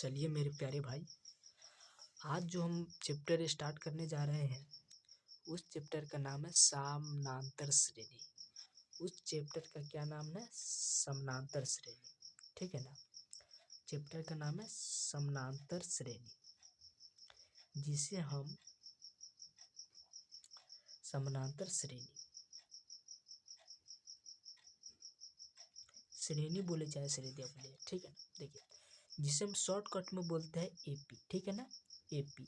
चलिए मेरे प्यारे भाई, आज जो हम चैप्टर स्टार्ट करने जा रहे हैं उस चैप्टर का नाम है समानांतर श्रेणी। उस चैप्टर का क्या नाम है? समानांतर श्रेणी। ठीक है ना? चैप्टर का नाम है समानांतर श्रेणी, जिसे हम समानांतर श्रेणी बोले चाहे श्रेणी बोले, ठीक है ना? देखिए, जिसे हम शॉर्टकट में बोलते हैं एपी, ठीक है ना? एपी,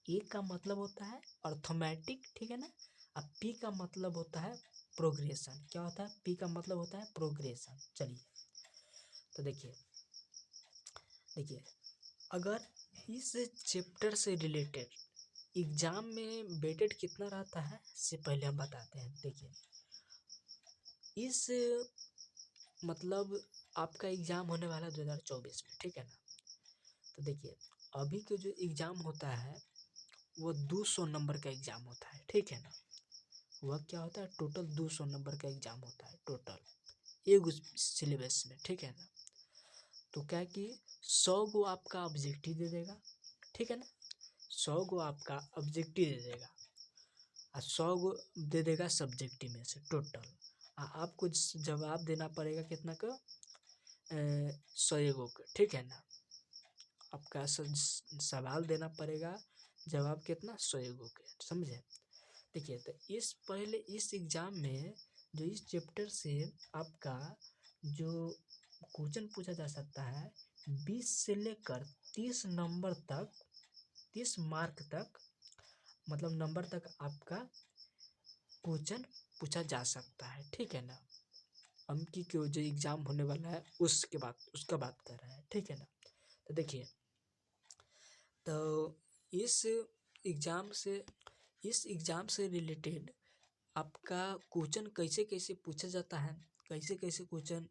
ए का मतलब होता है अर्थमेटिक, ठीक है ना? अब पी का मतलब होता है प्रोग्रेशन। क्या होता है? पी का मतलब होता है प्रोग्रेशन। चलिए, तो देखिए अगर इस चैप्टर से रिलेटेड एग्जाम में वेटेड कितना रहता है से पहले हम बताते हैं। देखिए, इस मतलब आपका एग्जाम होने वाला है 2024 में, ठीक है ना? तो देखिए, अभी के जो एग्ज़ाम होता है वो 200 नंबर का एग्ज़ाम होता है, ठीक है ना? वह क्या होता है? टोटल 200 नंबर का एग्ज़ाम होता है टोटल एक उस सिलेबस में, ठीक है ना? तो क्या है कि 100 गो आपका ऑब्जेक्टिव दे देगा, ठीक है ना? 100 गो आपका ऑब्जेक्टिव दे देगा और 100 गो दे देगा सब्जेक्टिव में से टोटल। आपको जवाब देना पड़ेगा कितना का? 100 गो का, ठीक है ना? आपका सवाल देना पड़ेगा, जवाब कितना? 100 गो के, समझे? देखिए, तो इस एग्ज़ाम में जो इस चैप्टर से आपका जो क्वेश्चन पूछा जा सकता है 20 से लेकर 30 नंबर तक, 30 मार्क तक, मतलब नंबर तक आपका क्वेश्चन पूछा जा सकता है, ठीक है ना? हम की जो एग्ज़ाम होने वाला है उसका बात कर रहे हैं, ठीक है ना? तो देखिए, तो इस एग्ज़ाम से रिलेटेड आपका क्वेश्चन कैसे कैसे पूछा जाता है, कैसे कैसे क्वेश्चन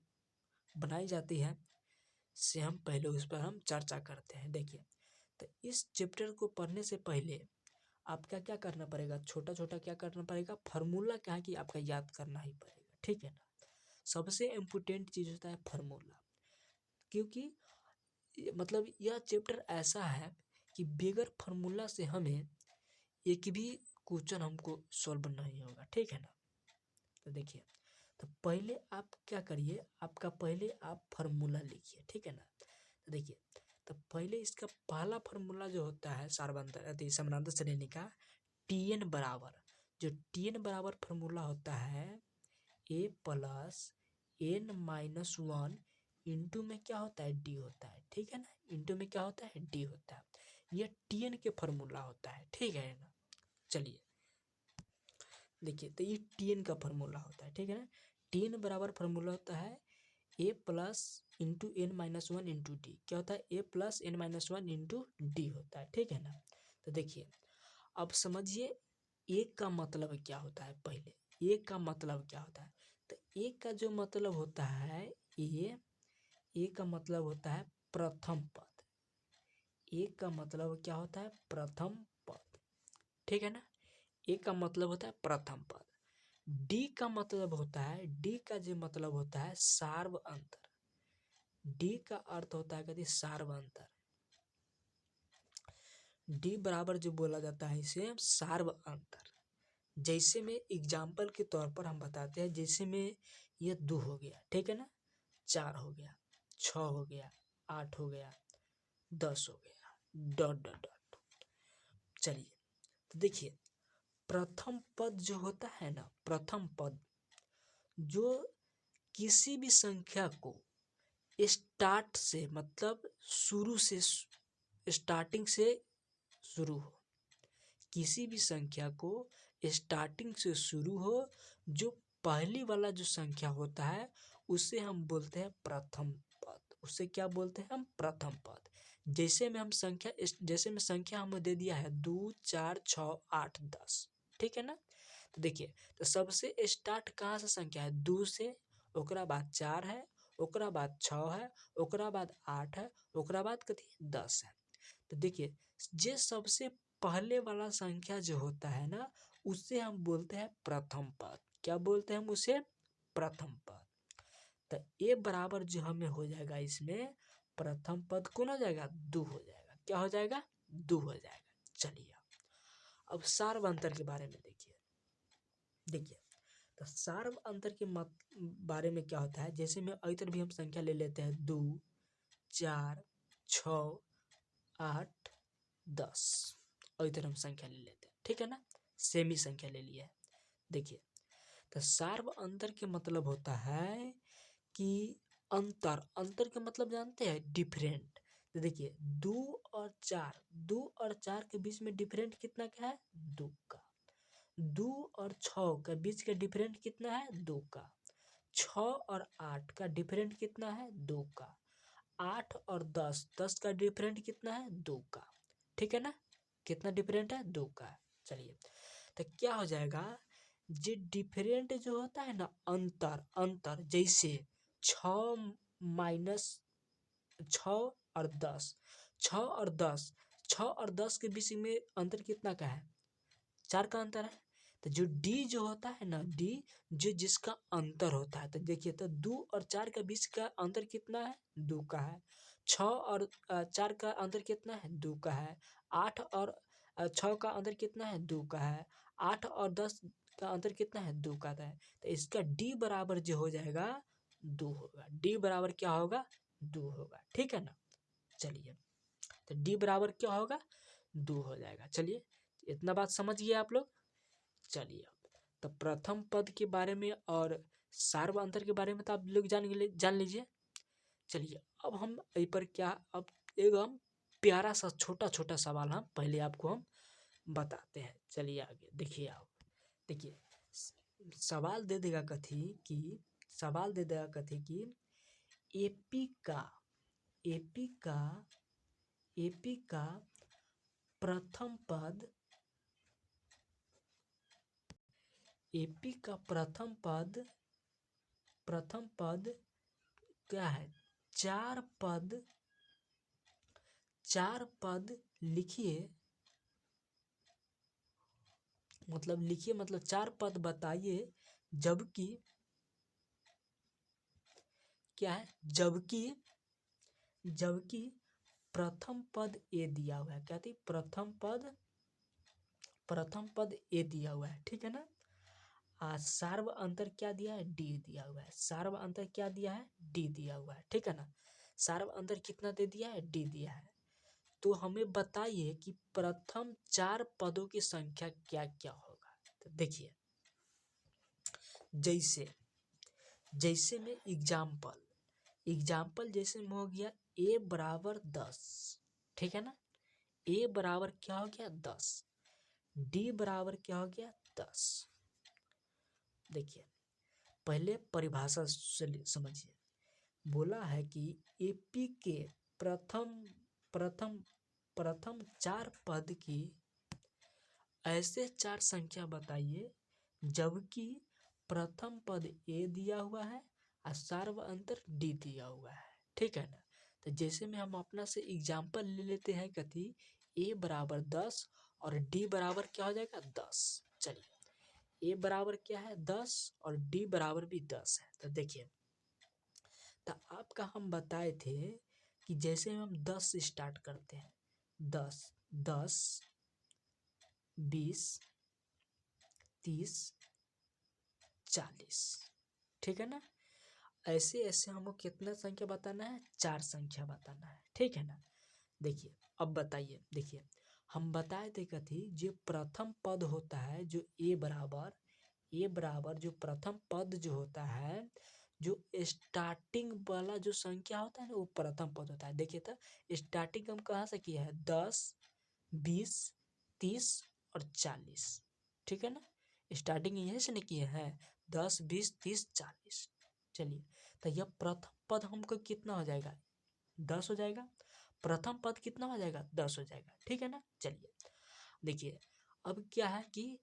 बनाई जाती है, से हम पहले उस पर हम चर्चा करते हैं। देखिए, तो इस चैप्टर को पढ़ने से पहले आपका क्या करना पड़ेगा? छोटा छोटा क्या करना पड़ेगा? फार्मूला क्या है कि आपका याद करना ही पड़ेगा, ठीक है ना? सबसे इम्पोर्टेंट चीज़ होता है फार्मूला, क्योंकि मतलब यह चैप्टर ऐसा है कि बगैर फार्मूला से हमें एक भी क्वेश्चन हमको सॉल्व नहीं होगा, ठीक है ना? तो देखिए, तो पहले आप क्या करिए, आपका पहले आप फार्मूला लिखिए, ठीक है ना? तो देखिए, तो पहले इसका पहला फार्मूला जो होता है समानांतर श्रेणी का, टी एन बराबर, जो टी एन बराबर फार्मूला होता है A plus N minus one into में क्या होता है? डी होता है, ठीक है ना? इंटू में क्या होता है? डी होता है। यह टी एन के फार्मूला होता है, ठीक है ना? चलिए, देखिए, तो ये टी एन का फार्मूला होता है, ठीक है ना? टी एन बराबर फार्मूला होता है A plus into N minus one into D. क्या होता है? A plus N minus one into D होता है, ठीक है ना? तो देखिए, अब समझिए ए का मतलब क्या होता है। पहले ए का मतलब क्या होता है? तो ए का जो मतलब होता है, ए का मतलब होता है प्रथम पद। ए का मतलब क्या होता है? प्रथम पद, ठीक है ना? ए का मतलब होता है प्रथम पद। डी का मतलब होता है, डी का जो मतलब होता है सार्व अंतर। डी का अर्थ होता है कहते सार्व अंतर। डी बराबर जो बोला जाता है इसे सार्व अंतर। जैसे में एग्जाम्पल के तौर पर हम बताते हैं, जैसे में ये 2 हो गया, ठीक है ना? 4 हो गया, 6 हो गया, 8 हो गया, 10 हो गया, डॉट डॉट डॉट। चलिए, तो देखिए, प्रथम पद जो होता है ना, प्रथम पद जो किसी भी संख्या को स्टार्ट से, मतलब शुरू से, स्टार्टिंग से शुरू हो, किसी भी संख्या को स्टार्टिंग से शुरू हो, जो पहली वाला जो संख्या होता है उसे हम बोलते हैं प्रथम पद। उसे क्या बोलते हैं हम? प्रथम पद। जैसे में संख्या हमें दे दिया है 2 4 6 8 10, ठीक है ना? तो देखिए, तो सबसे स्टार्ट कहाँ से संख्या है? 2 से, ओकरा बाद 4 है, ओकरा बाद 6 है, ओकरा बाद 8 है, ओकरा बाद कथी? 10 है। तो देखिए, जे सबसे पहले वाला संख्या जो होता है ना, उसे हम बोलते हैं प्रथम पद। क्या बोलते हैं हम उसे? प्रथम पद। तो ए बराबर जो हमें हो जाएगा इसमें प्रथम पद कौन हो जाएगा, दो हो जाएगा। क्या हो जाएगा, दो हो जाएगा। चलिए अब सार्व अंतर के बारे में देखिए तो सार्व अंतर के बारे में क्या होता है, जैसे में इधर भी हम संख्या ले लेते हैं 2 4 6 8 10, और इधर हम संख्या ले लेते हैं, ठीक है ना, सेमी संख्या ले लिया है। देखिए तो सार्व अंतर के मतलब होता है कि अंतर, अंतर का मतलब जानते हैं, डिफरेंट। तो देखिए 2 और 4 के बीच में डिफरेंट कितना का है, 2 का। 2 और 6 के बीच का डिफरेंट कितना है, 2 का। 6 और 8 का डिफरेंट कितना है, 2 का। 8 और 10, 10 का डिफरेंट कितना है, 2 का। ठीक है ना, कितना डिफरेंट है, 2 का। चलिए तो क्या हो जाएगा, जो डिफरेंट जो होता है ना, अंतर, अंतर जैसे 6 माइनस 6 और 10, 6 और 10, 6 और 10 के बीच में अंतर कितना का है, 4 का अंतर है। तो जो डी जो होता है ना, डी जो जिसका अंतर होता है, तो देखिए तो 2 और 4 के बीच का अंतर कितना है, 2 का है। 6 और 4 का अंतर कितना है, 2 का है। 8 और 6 का अंतर कितना है, 2 का है। 8 और 10 का अंतर कितना है, 2 का है। तो इसका डी बराबर जो हो जाएगा 2 होगा। डी बराबर क्या होगा, 2 होगा। ठीक है ना, चलिए तो डी बराबर क्या होगा, 2 हो जाएगा। चलिए इतना बात समझ गए आप लोग। चलिए तो प्रथम पद के बारे में और सार्व अंतर के बारे में तो आप लोग जान लीजिए। चलिए अब हम यहीं पर क्या, अब एक हम प्यारा सा छोटा छोटा सवाल हम पहले आपको हम बताते हैं। चलिए आगे देखिए, आप देखिए सवाल दे देगा कथी कि, सवाल दे देगा कथी कि एपी का एपी का एपी का प्रथम पद, एपी का प्रथम पद क्या है, चार पद लिखिए, मतलब 4 पद बताइए, जबकि क्या है, जबकि प्रथम पद ए दिया हुआ है। क्या थी, प्रथम पद ए दिया हुआ है, ठीक है ना। सार्व अंतर क्या दिया है, डी दिया हुआ है। सार्व अंतर क्या दिया है, डी दिया हुआ है, ठीक है ना। सार्व अंतर कितना दे दिया है, डी दिया है। तो हमें बताइए कि प्रथम 4 पदों की संख्या क्या क्या होगा। तो देखिए जैसे में एग्जाम्पल जैसे में हो गया a बराबर 10, ठीक है ना। a बराबर क्या हो गया, 10। d बराबर क्या हो गया, 10। देखिए पहले परिभाषा समझिए। बोला है कि एपी के प्रथम 4 पद की ऐसे 4 संख्या बताइए जबकि प्रथम पद ए दिया हुआ है और सार्व अंतर डी दिया हुआ है, ठीक है ना। तो जैसे में हम अपना से एग्जाम्पल ले लेते हैं कथी, ए बराबर 10 और डी बराबर क्या हो जाएगा, 10। चलिए ए बराबर क्या है, 10 और डी बराबर भी 10 है। तो देखिए तो आपका हम बताए थे कि जैसे हम 10 से स्टार्ट करते हैं, 10 10 20 30 40, ठीक है ना। ऐसे ऐसे हमको कितना संख्या बताना है, 4 संख्या बताना है, ठीक है ना। देखिए अब बताइए, देखिए हम बताए थे कथी, जो प्रथम पद होता है, जो ए बराबर जो प्रथम पद जो होता है, जो स्टार्टिंग वाला जो संख्या होता है ना, वो प्रथम पद होता है। देखिए तो स्टार्टिंग हम कहाँ से किया है, 10 20 30 और 40, ठीक है ना। स्टार्टिंग यहीं से नहीं किए हैं, 10 20 30 40। चलिए तो यह प्रथम पद हमको कितना हो जाएगा, 10 हो जाएगा। प्रथम पद कितना हो जाएगा, 10 हो जाएगा, ठीक है ना। चलिए देखिए अब क्या है कि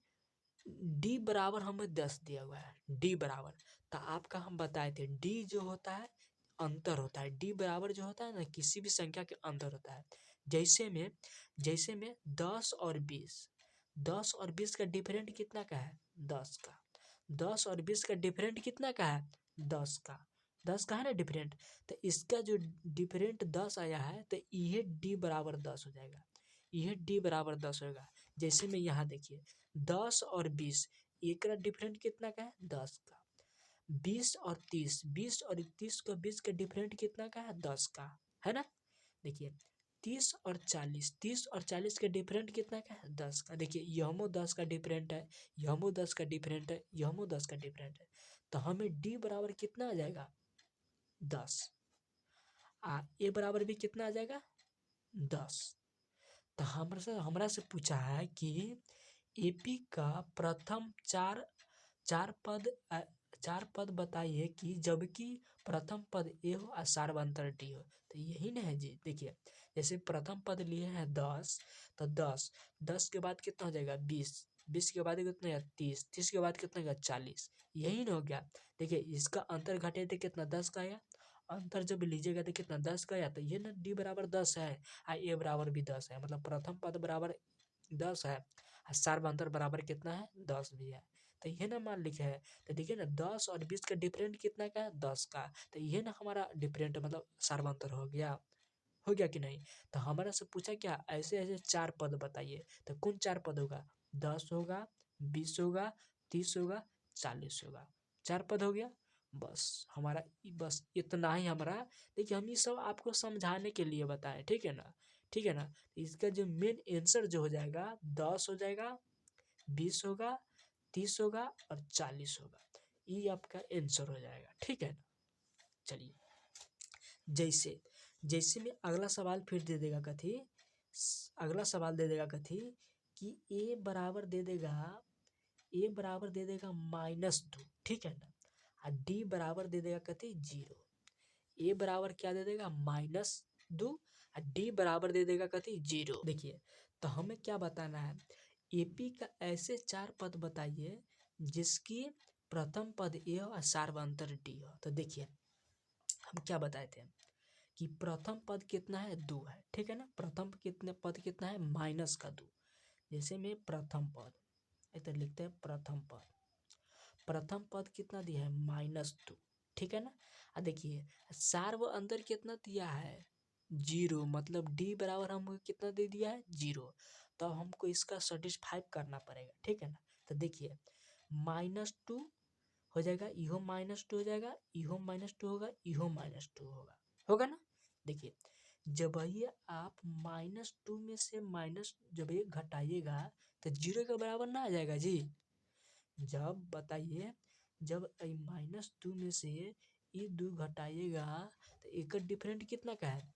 डी बराबर हमें 10 दिया हुआ है, डी बराबर, तो आपका हम बताए थे डी जो होता है अंतर होता है। डी बराबर जो होता है ना, किसी भी संख्या के अंतर होता है। जैसे में 10 और 20 का डिफरेंट कितना का है, 10 का। 10 और 20 का डिफरेंट कितना का है, 10 का। 10 का है ना डिफरेंट, तो इसका जो डिफरेंट 10 आया है तो ये डी बराबर 10 हो जाएगा, ये डी बराबर 10 होगा। जैसे में यहाँ देखिए 10 और 20, एक का डिफरेंट कितना का है 10 का, 20 और 30, 20 और 30 का 20 का डिफरेंट कितना का है 10 का, है ना। देखिए 30 और 40, 30 और 40 का डिफरेंट कितना का है 10 का। देखिए यमो 10 का डिफरेंट है, यमो 10 का डिफरेंट है, यमो 10 का डिफरेंट है, तो हमें डी बराबर कितना आ जाएगा 10। ए बराबर भी कितना आ जाएगा 10। तो हमरा से पूछा है कि एपी का प्रथम चार चार पद चार पद बताइए कि जबकि प्रथम पद ए हो और सार्वंतर डी हो। तो यही ना है जी। देखिए जैसे प्रथम पद लिए हैं 10, तो 10 के बाद कितना हो जाएगा 20, 20 के बाद कितना है 30, 30 के बाद कितना होगा 40, यही ना हो गया। देखिए इसका अंतर घटे थे कितना 10 का आया, अंतर जब लीजिएगा तो कितना 10 का आया, तो ये ना डी बराबर 10 है और ए बराबर भी 10 है, मतलब प्रथम पद बराबर 10 है और सार्वंतर बराबर कितना है 10 भी है। तो ये ना मान लिखे है। तो देखिए ना 10 और 20 का डिफरेंट कितना का है 10 का, तो ये ना हमारा डिफरेंट मतलब सार्वंतर हो गया कि नहीं। तो हमारा से पूछा क्या ऐसे ऐसे चार पद बताइए, तो कौन चार पद होगा 10 होगा, 20 होगा, 30 होगा, 40 होगा, चार पद हो गया। बस इतना ही हमारा। देखिए हम ये सब आपको समझाने के लिए बताएं, ठीक है ना, ठीक है ना। इसका जो मेन आंसर जो हो जाएगा 10 हो जाएगा, 20 होगा, 30 होगा और 40 होगा, ये आपका आंसर हो जाएगा, ठीक है ना। चलिए जैसे जैसे में अगला सवाल फिर दे देगा कथी, अगला सवाल दे देगा कथी कि ए बराबर दे देगा -2, ठीक है ना, और डी बराबर दे देगा कथी 0। ए बराबर क्या दे देगा -2 और डी बराबर दे देगा कथी 0। देखिए तो हमें क्या बताना है, एपी का ऐसे चार पद बताइए जिसकी प्रथम पद ए हो और सार्वंतर डी हो। तो देखिए हम क्या बताए थे कि प्रथम पद कितना है 2 है, ठीक है ना, प्रथम पद कितना है -2। जैसे में प्रथम पद इधर लिखते हैं, प्रथम पद कितना दिया है -2, ठीक है ना। और देखिए सार्वंतर कितना दिया है 0, मतलब डी बराबर हमको कितना दे दिया है 0, तो हमको इसका सेटिस्फाई करना पड़ेगा, ठीक है ना। तो देखिए -2 हो जाएगा, इहो -2 हो जाएगा, इहो -2 होगा, इहो -2 होगा ना। देखिए जब ये आप -2 में से माइनस जब ये घटाइएगा तो 0 के बराबर ना आ जाएगा जी। जब बताइए जब -2 में से ये 2 घटाइएगा तो एक डिफरेंट कितना का है,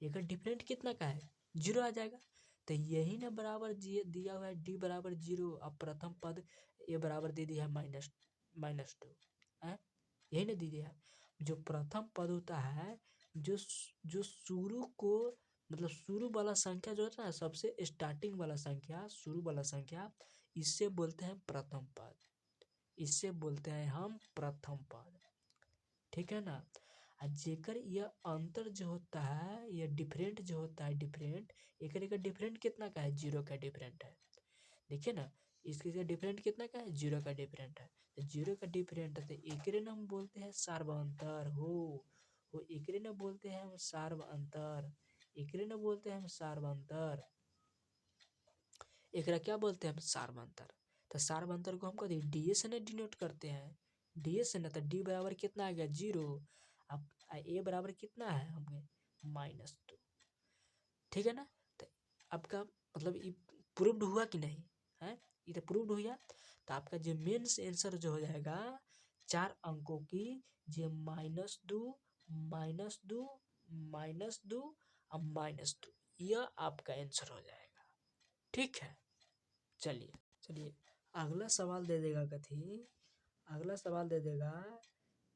एक डिफरेंट कितना का है 0 आ जाएगा। तो यही ना बराबर दिया हुआ है डी बराबर 0, अब प्रथम पद ए बराबर दे दिया है -2 है, यही ना दे दिया है। जो प्रथम पद होता है जो जो शुरू को मतलब शुरू वाला संख्या जो होता है सबसे स्टार्टिंग वाला संख्या, शुरू वाला संख्या, इससे बोलते हैं प्रथम पद, इससे बोलते हैं हम प्रथम पद, ठीक है ना। जेकर यह अंतर जो होता है यह डिफरेंट जो होता है डिफरेंट, एक डिफरेंट कितना का है 0 का डिफरेंट है। देखिए ना इसके डिफरेंट कितना का है 0 का डिफरेंट है, तो 0 का डिफरेंट है तो एकरे ना हम बोलते हैं सार्वंतर हो एकरे ना बोलते हैं हम सार्वंतर, एकरे ना बोलते हैं हम सार्वंतर, एकरा क्या बोलते हैं हम सार्वंतर। तो सार्वंतर को हम कभी डी से ना डिनोट करते हैं, डी से ना, तो डी बराबर कितना आ गया 0, अब ए बराबर कितना है हमें -2, ठीक है ना। तो आपका मतलब ये प्रूव्ड हुआ कि नहीं है, ये तो प्रूव्ड हुआ। तो आपका जो मेन आंसर जो हो जाएगा 4 अंकों की जो -2 -2 -2 और -2, यह आपका आंसर हो जाएगा, ठीक है। चलिए अगला सवाल दे देगा कथी, अगला सवाल दे देगा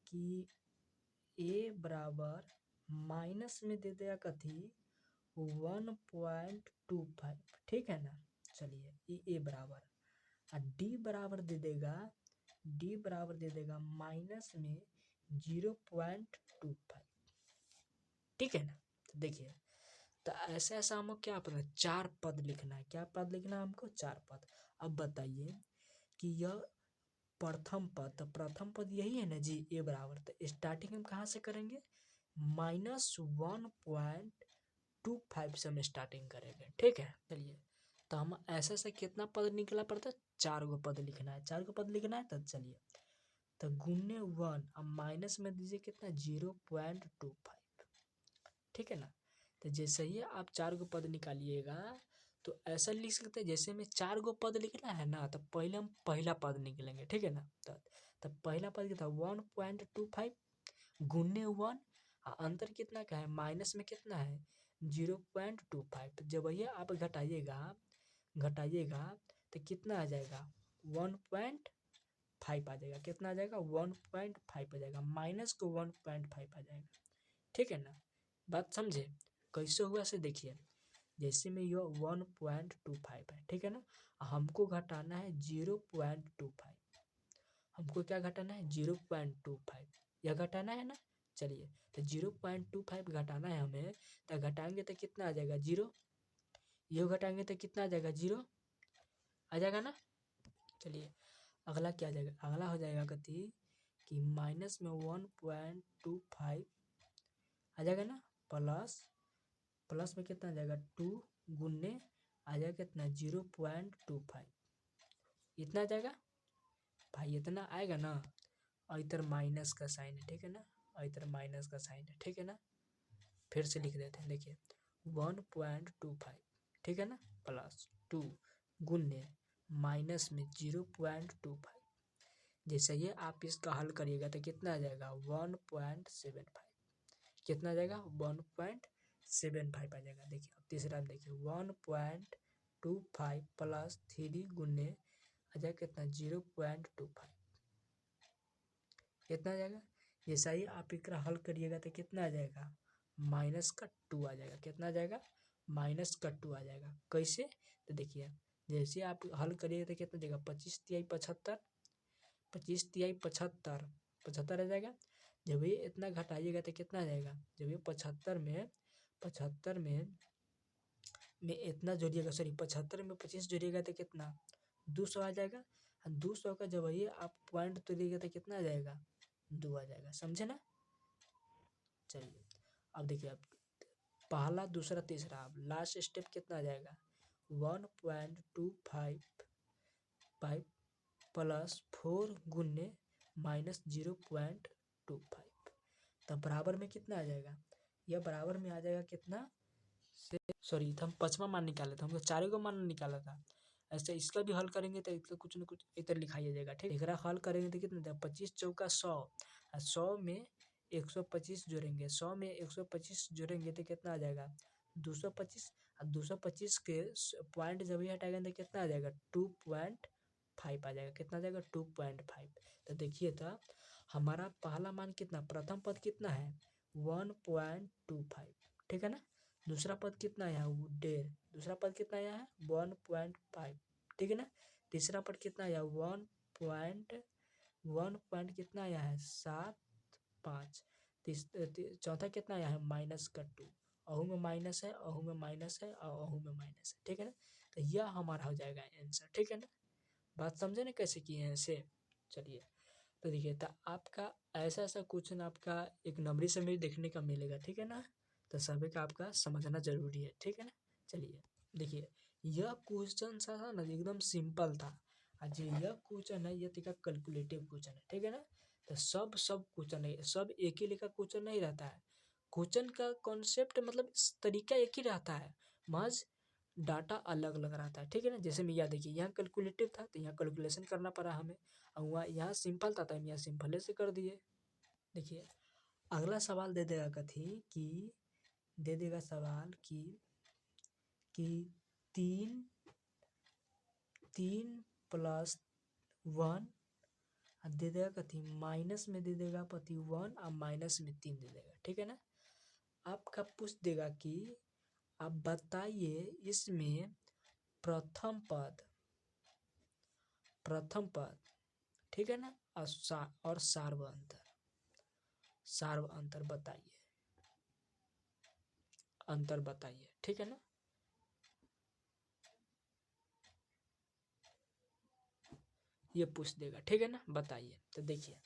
कि ए बराबर माइनस में दे देगा कथी 1.25, ठीक है ना। चलिए ये ए बराबर और डी बराबर दे देगा, डी बराबर दे देगा माइनस में 0.25, ठीक है ना। तो देखिए तो ऐसा ऐसा हमको क्या पता चार पद लिखना है, क्या पद लिखना है हमको 4 पद। अब बताइए कि यह प्रथम पद, तो प्रथम पद यही है ना जी, ए बराबर। तो स्टार्टिंग हम कहाँ से करेंगे, -1.25 से हम स्टार्टिंग करेंगे, ठीक है। चलिए, तो हम ऐसे से कितना पद निकला पड़ता है, 4 गो पद लिखना है, 4 गो पद लिखना है। तो चलिए, तो गुने 1 अब माइनस में दीजिए कितना, 0.25, ठीक है ना। तो जैसे ही आप 4 गो पद निकालिएगा तो ऐसा लिख सकते हैं, जैसे में 4 गो पद लिखना है ना, तो पहले हम पहला पद निकलेंगे, ठीक है ना। तो पहला पद कितना, 1.25 गुने 1, अंतर कितना का है, माइनस में कितना है, 0.25। जब ये आप घटाइएगा तो कितना आ जाएगा, 1.5 आ जाएगा। कितना आ जाएगा, 1.5 आ जाएगा, माइनस को 1.5 आ जाएगा, ठीक है ना। बात समझे कैसे हुआ से देखिए, जैसे में यह 1.25 है, ठीक है ना। हमको घटाना है 0.25, हमको क्या घटाना है, 0.25, यह घटाना है ना। चलिए, तो 0.25 घटाना है हमें, तो घटाएंगे तो कितना आ जाएगा, 0। ये घटाएंगे तो कितना आ जाएगा, 0 आ जाएगा ना। चलिए, अगला क्या आ जाएगा, अगला हो जाएगा कथी कि माइनस में 1.25 आ जाएगा ना, प्लस में कितना आ जाएगा, 2 गुने आ जाएगा कितना, 0.25, इतना आ जाएगा भाई, इतना आएगा ना। और इधर माइनस का साइन है, ठीक है ना, और इधर माइनस का साइन है, ठीक है ना। फिर से लिख देते हैं, देखिए 1.25, ठीक है ना, प्लस 2 गुने माइनस में 0.25। जैसे ये आप इसका हल करिएगा तो कितना आ जाएगा, 1.75, कितना आ जाएगा, 1.75 आ जाएगा। देखिए अब तीसरा में देखिए, 1.25 प्लस 3 गुने आ जाएगा कितना, 0.25, कितना आ जाएगा। जैसा ही आप इसका हल करिएगा तो कितना आ जाएगा, -2 आ जाएगा। कितना आ जाएगा, -2 आ जाएगा। कैसे, तो देखिए जैसे आप हल करिएगा तो कितना देगा, 25 तिहाई 75, 25 तिहाई 75, 75 आ जाएगा। जब ये इतना घटाइएगा तो कितना आ जाएगा, जब ये 75 में इतना जोड़िएगा, सॉरी 75 में 25 जोड़िएगा तो कितना, 200 आ जाएगा। 200 का जब ये आप पॉइंट तोड़िएगा तो कितना आ जाएगा, 2 आ जाएगा, समझे ना। चलिए, अब देखिए, अब पहला दूसरा तीसरा, अब लास्ट स्टेप कितना आ जाएगा, 1.25 प्लस 4 गुने -0.25, तब बराबर में कितना आ जाएगा, यह बराबर में आ जाएगा कितना से, सॉरी तो हम पांचवा मान निकाले थे, हमको चारों को मान निकाला था। ऐसे इसका भी हल करेंगे तो इसका कुछ न कुछ इधर लिखाई जाएगा, ठीक है। एकरा हल करेंगे तो कितना था, 25 चौका 100, 100 में 125 जोड़ेंगे, 100 में 125 जोड़ेंगे तो कितना आ जाएगा, 225। और 225 के पॉइंट जब ये हटाएंगे तो कितना आ जाएगा, 2.5 आ जाएगा। कितना आ जाएगा, 2.5। तो देखिए, तो हमारा पहला मान कितना, प्रथम पद कितना है, 1.25, ठीक है ना। दूसरा पद कितना आया है, 1.5। दूसरा पद कितना आया है, 1.5, ठीक है ना। तीसरा पद कितना आया, 1 पॉइंट कितना आया है, 7.5। चौथा कितना आया है, -2, अहू में माइनस है, अहू में माइनस है, और अहू में माइनस है, ठीक है ना। तो यह हमारा हो जाएगा आंसर, ठीक है ना। बात समझे ना कैसे किए हैं इसे। चलिए, तो देखिए, तो आपका ऐसा ऐसा क्वेश्चन आपका एक नंबरी से में देखने का मिलेगा, ठीक है ना। तो सभी का आपका समझना जरूरी है, ठीक है ना। चलिए, देखिए यह क्वेश्चन सा था ना, एकदम सिंपल था। जो यह क्वेश्चन है, यह तरीका कैलकुलेटिव क्वेश्चन है, ठीक है ना। तो सब क्वेश्चन है, सब एक ही लेखा क्वेश्चन नहीं रहता है। क्वेश्चन का कॉन्सेप्ट मतलब तरीका एक ही रहता है, मज डाटा अलग अलग रहता है, ठीक है ना। जैसे मैं यहाँ देखिए, यहाँ कैलकुलेटिव था तो यहाँ कैलकुलेशन करना पड़ा हमें, और वहाँ यहाँ सिंपल था तो हम यहाँ सिंपल से कर दिए। देखिए, अगला सवाल दे देगा कथी कि, दे देगा सवाल कि 3 प्लस 1, दे देगा कथी, माइनस में दे देगा पति 1 और माइनस में 3 दे देगा, ठीक है ना। आपका पूछ देगा कि आप बताइए इसमें प्रथम पद, ठीक है ना, और सार्व अंतर बताइए, अंतर बताइए, ठीक है ना। ये पूछ देगा, ठीक है ना। बताइए, तो देखिए,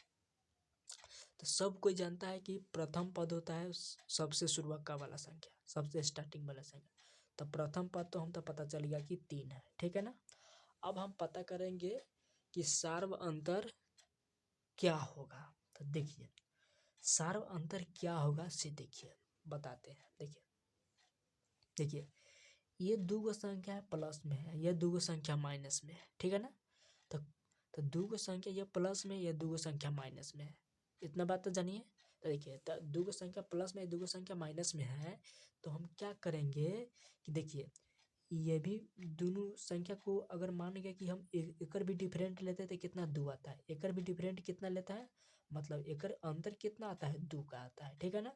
तो सब कोई जानता है कि प्रथम पद होता है सबसे शुरुआत का वाला संख्या, सबसे स्टार्टिंग वाला संख्या। तो प्रथम पद तो हम तो पता चल गया कि 3 है, ठीक है ना। अब हम पता करेंगे कि सार्व अंतर क्या होगा। तो देखिए, सार्व अंतर क्या होगा से देखिए, बताते हैं। देखिए देखिए, ये दो गो संख्या है प्लस में है, ये दो गो संख्या माइनस में है, ठीक है ना। तो दो गो संख्या ये प्लस में, ये दो गो संख्या माइनस में है, इतना बात तो जानिए। तो देखिए, तो दो गो संख्या प्लस में, दो गो संख्या माइनस में है, तो हम क्या करेंगे कि देखिए, ये भी दोनों संख्या को अगर मान गया कि हम एकर भी डिफरेंट लेते हैं तो कितना 2 आता है, एकर भी डिफरेंट कितना लेता है, मतलब एकर अंतर कितना आता है, 2 का आता है, ठीक है ना।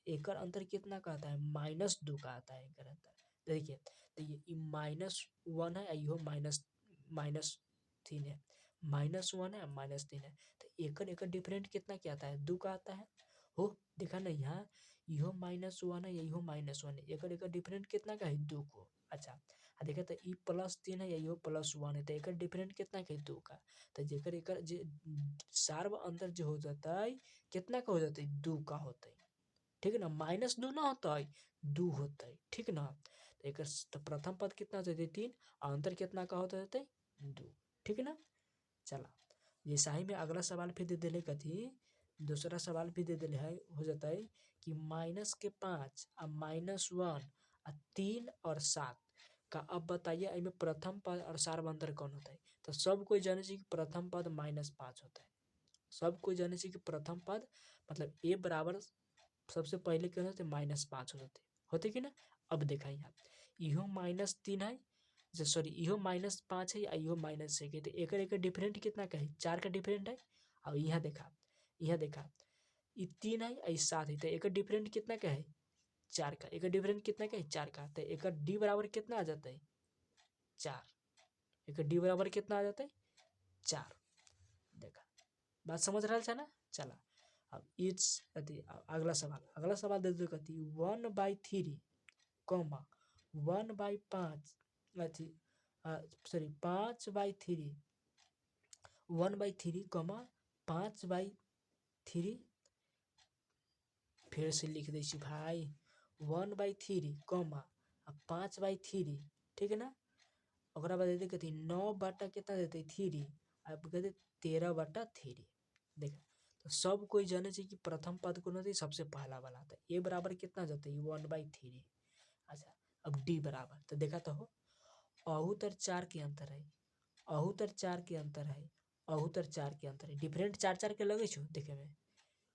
एकर अंतर कितना का आता है, -2 का आता है एकर अंतर। तो देखिए, तो ये -1 है, इहो -3 है, -1 है, -3 है, तो एकर एकर डिफरेंट कितना क्या आता है, 2 का आता है। हो, देखा ना, यहाँ इहो -1 है, इहो -1 है, एकर एकर डिफरेंट कितना का है, 2 को। अच्छा, देखा तो ई +3 है, इहो +1 है, तो एकर डिफरेंट कितना का है, 2 का। तो जेकर एकर जे सार्व अंतर जो हो जाता है कितना का हो जाता है, 2 का होता है, ठीक है ना। -2 ना होता है, 2 होता है, ठीक ना। तो एकर तो प्रथम पद कितना होता है, 3, अंतर कितना का होता है, 2, ठीक है ना। चला, जैसा ही में अगला सवाल फिर दे दिले कथी, दूसरा सवाल भी दे दिले है, हो जाता है कि -5 और -1 और 3 और 7 का अब बताइए इनमें प्रथम पद और सार्व अंतर कौन होता है। तो सब कोई जाने चाहिए कि प्रथम पद -5 होता है, सब कोई जाने चाहिए कि प्रथम पद मतलब ए बराबर सबसे पहले क्या होते, -5 होते कि ना। अब देखा यहाँ इहो -3 है, सॉरी इहो -5 है, इहो -6 है, तो एकर एकर डिफरेंट कितना का है, 4 का डिफरेंट है। और यहाँ देखा, यहाँ देखा, ये 3 है, ये 7 है, तो एकर डिफरेंट कितना का है, 4 का। एकर डिफरेंट कितना का है, 4 का। तो एकर डी बराबर कितना आ जाता है, 4। एकर डी बराबर कितना आ जाता है, 4। देखा, बात समझ रहा है ना। चला, अब इट्स अथी अगला सवाल दे दो कथी, 1/3 कॉमा 1/5 अथी सॉरी 5/3 1/3 कॉमा 5/3, फिर से लिख दै छी भाई, 1/3 कॉमा 5/3, ठीक है ना। ओकरा बाद देते कथी 9 बटा कितना देते 3, अब कहते 13/3। देखा, तो सब कोई जाने चाहिए कि प्रथम पद कौन होता है, सबसे पहला वाला था। ए बराबर कितना जाता है, 1/3। अच्छा, अब डी बराबर, तो देखा तो हो, अहूतर 4 के अंतर है, अहूतर 4 के अंतर है, अहूतर 4 के अंतर है, डिफरेंट 4 के लगे छो देखे में,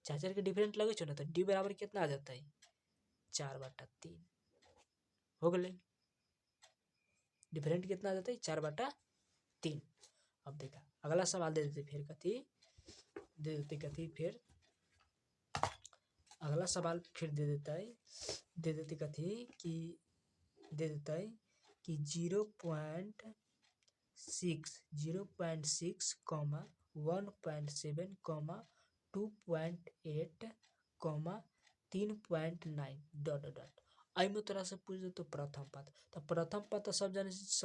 4 के डिफरेंट लगे छो ना। तो डी बराबर कितना आ जाता है, 4/3 हो गए। डिफरेंट कितना आ जाता है, 4/3। अब देखा, अगला सवाल दे देते फिर कथी, दे देते कथी फिर अगला सवाल फिर दे देता है, दे देते कथी कि दे देता है कि 0.6 comma 1.7 comma 2.8 comma 3.9 dot dot. में तरह से पूछ दे तो प्रथम पद, तो प्रथम पद तो सब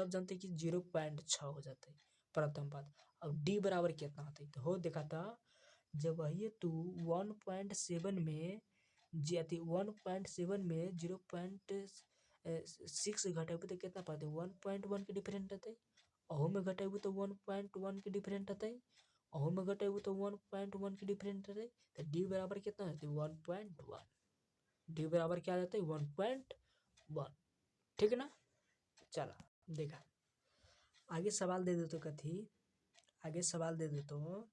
जानते कि 0.6 हो जाता है प्रथम पद। अब डी बराबर कितना होता है, तो हो देखा था, जब वही तू 1.7 में जी 1.7 में 0.6 घटेबू तो कितना पाते 1.1 के डिफरेंट रहते, अहू में घटेबू तो 1.1 के डिफरेंट रहते, अहू में घटेबू तो 1.1 के डिफरेंट रहते। तो डी बराबर कितना रहते 1.1, डी बराबर क्या रहता है 1.1, ठीक है ना। चला, देखा, आगे सवाल दे दो तो कथी, आगे सवाल दे दो तो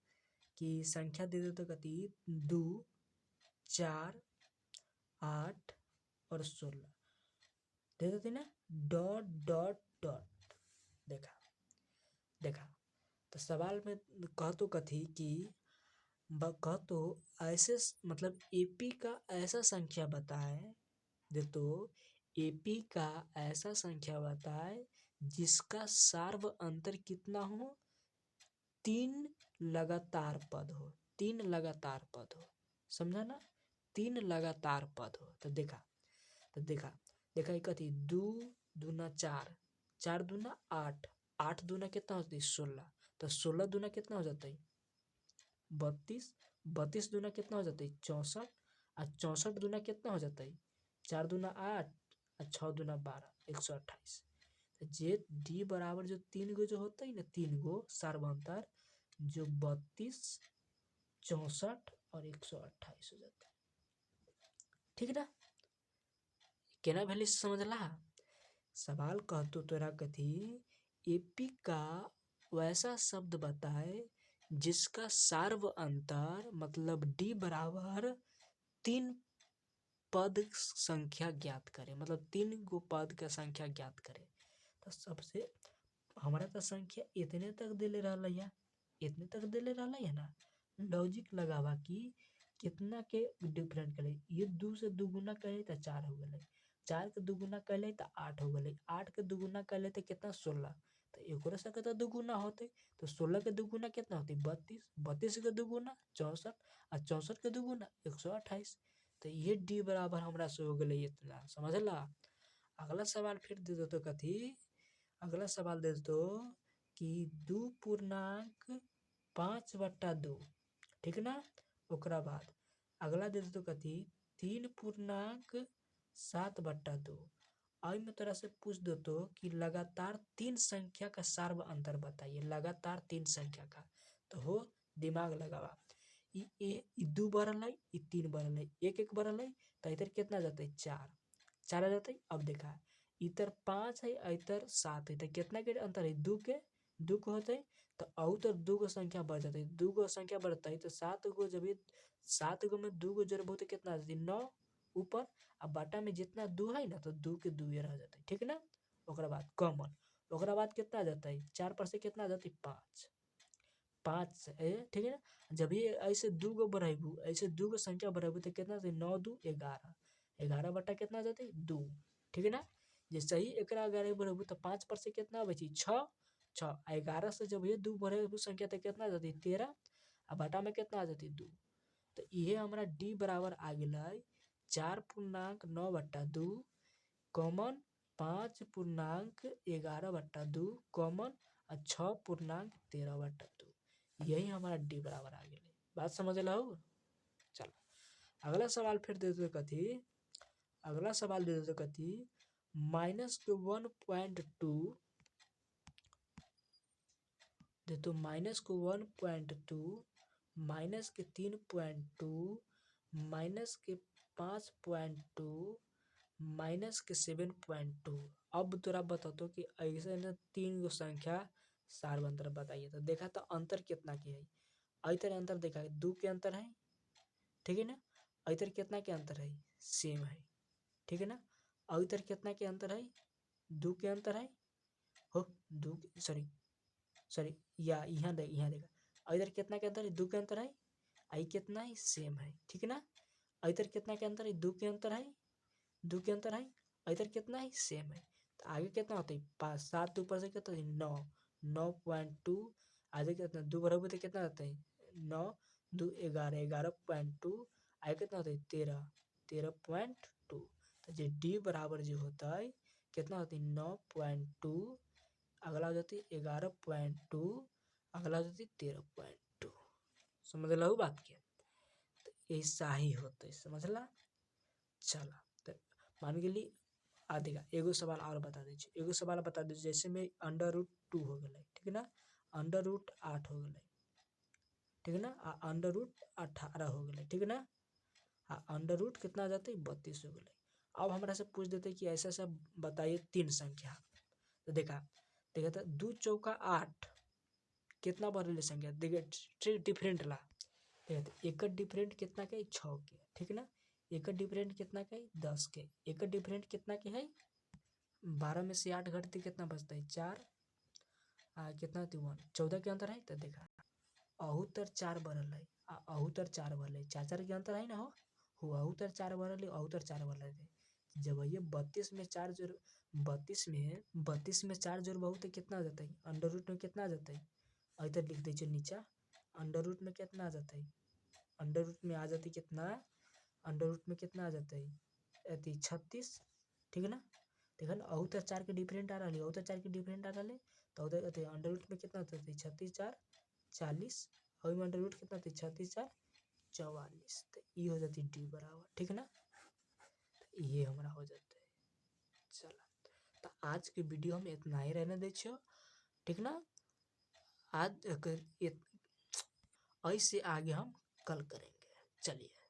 कि संख्या दे दो तो कथी 2, 4, 8 और 16 दे देते ना, डॉट डॉट डॉट। देखा, देखा, तो सवाल में कहतो कथी कि कहतो ऐसे मतलब एपी का ऐसा संख्या बताए, दे तो एपी का ऐसा संख्या बताए जिसका सार्व अंतर कितना हो, 3 लगातार पद हो, 3 लगातार पद हो, समझा ना, 3 लगातार पद हो। तो देखा, तो देखा, देखा कथी 2 दूना 4, 4 दूना 8, 8 दूना कितना होती है 16। तो 16 दूना कितना हो जाता है 32, 32 दूना कितना हो जाता है 64, और 64 दूना कितना हो जाता है 4 दूना 8 और 6 दूना 12 128। तो जे डी बराबर जो 3 गो जो होता है ना 3 गो सार्वभौमतार जो 32, 64 और 128 हो जाता है। ठीक ना, केना भैली समझला। सवाल कहतो तोरा कथी एपी का वैसा शब्द बताए जिसका सार्व अंतर मतलब डी बराबर 3 पद संख्या ज्ञात करे, मतलब 3 गो पद का संख्या ज्ञात करे। तो सबसे हमारा तो संख्या इतने तक दिले रहल है, इतने तक दिले रहल है ना, लॉजिक लगावा कि कितना के डिफरेंट करे। ये 2 से दुगुना करे तो 4 हो गए, 4 के दुगुना कैले तो 8 हो गए, 8 के दुगुना कैले तो कितना 16, तो एक से तो दुगुना होते, तो 16 के दुगुना कितना होती 32, 32 के दुगुना 64 और 64 के दुगुना 128। तो ये डी बराबर हमरा से हो गए इतना, समझला। अगला सवाल फिर दे दो तो कथी, अगला सवाल दे दो कि 2.5/2, ठीक ना। ओकरा बाद अगला दे दो कथी 3.7/2। आई में तोरा से पूछ दो तो कि लगातार 3 संख्या का सार्व अंतर बताइए, लगातार 3 संख्या का। तो हो दिमाग लगावा, ई 2 बढ़ल है, ई 3 बढ़ल है, एक बढ़ल है, तो इधर कितना जाता है 4, 4 आ जाता है। अब देखा इधर 5 है, इधर 7 है, तो कितना के अंतर है 2 के, 2 को होता है। तो और तो 2 गो संख्या बढ़ जाता है, 2 गो संख्या बढ़ता है तो 7 गो, जब 7 गो में 2 गो जोड़ बहुत कितना आ जाती है 9 ऊपर, अब बाटा में जितना 2 है ना तो 2 के 2 रह जाता है, ठीक ना। ओकरा बाद कॉमन, ओकरा बाद कितना आ जाता है 4 पर से कितना आ जाती है 5, 5 से, ठीक है ना। जब ये ऐसे 2 गो बढ़ेबू, ऐसे 2 गो संख्या बढ़ेबू तो कितना 9 2 11, 11 बटा कितना आ जाती है 2, ठीक है ना। जैसे ही एकरा 11 बढ़ेबू तो 5 पर से कितना बची 6, 6 11 से जब ये 2 बढ़ेबू संख्या तो कितना आ जाती है 13, आ बाटा में कितना आ जाती है 2। तो ये हमारा डी बराबर आ गया 4.9/2 कॉमन 5.11/2 कॉमन और 6.13/2। यही हमारा डी बराबर आ गया, बात समझ ला हो। चलो अगला सवाल फिर दे दो कथी, अगला सवाल दे दो कथी -1.2 दे तो -1.2 -3.2 -5.2 -7.2। अब तोरा बता तो कि ऐसे ना 3 गो संख्या सार्व अंतर बताइए। तो देखा तो अंतर कितना के है, इधर अंतर देखा है 2 के अंतर है, ठीक है ना। इधर कितना के अंतर है सेम है, ठीक है ना। और इधर कितना के अंतर है 2 के अंतर है, हो 2 सॉरी सॉरी या यहाँ देखा इधर कितना के अंतर है 2 के अंतर है, आई कितना है सेम है, ठीक है ना। इधर कितना के अंतर है 2 के अंतर है, 2 के अंतर है, इधर कितना है सेम है। तो आगे कितना होता है 5, 7 ऊपर से कितना है 9, 9.2 आगे कितना 2 बराबर तो कितना होता है 9 2 11, 11.2 आगे कितना होता है 13, 13.2। तो जो डी बराबर जो होता है कितना होता है 9.2, अगला हो जाती है 11.2, अगला हो जाती है 13.2। समझ ला बात के, तो ऐसा ही होता है, समझला। चला तो मान गेली आधे का एगो सवाल और बता दीजिए, एगो सवाल बता दीजिए जैसे में √2 हो गए, ठीक है ना, √8 हो गए, ठीक है ना, √18 हो गए, ठीक है ना, अंडर रूट कितना आ जाता है 32 हो गए। अब हमारा से पूछ देते कि ऐसा ऐसा बताइए 3 संख्या। तो देखा देखा था 2 चौका 8 कितना बढ़ संख्या देखिए डिफरेंट ला, देखा एक डिफरेंट कितना के 6 के, ठीक है ना, एक डिफरेंट कितना के 10 के, एक डिफरेंट कितना के है 12 में से 8 घटती कितना बचता है 4, कितना होती 1, 14 के अंतर है। तो देखा अहूतर 4 बढ़ल है, अहूतर 4 बढ़ल है, 4 के अंतर है ना हो अहूतर 4 बढ़ल है, अहूतर 4 बढ़ल है। जब ये 32 में 4 जोड़ 32 में 4 जोड़ बहुत कितना आ जाता है अंडर रूट में कितना आ जाता है, इधर लिख दीजिए नीचा अंडर रूट में कितना आ जाता है, अंडर रूट में आ जाती कितना, अंडर रूट में कितना आ जाता है 36, ठीक है ना। देखा ना, अहू तो 4 के डिफरेंट आ रहा है, अहू तो 4 के डिफरेंट आ रहा है। तो अंडर रूट में कितना होता है, 36 4 40, और में अंडर रूट कितना होता है, 36 4 44। तो ये हो जाती है डी बराबर, ठीक है ना, तो ये हमारा हो जाता है। चलो, तो आज के वीडियो में इतना ही रहने दे छो, ठीक ना। आज अगर ऐसे आगे हम कल करेंगे। चलिए।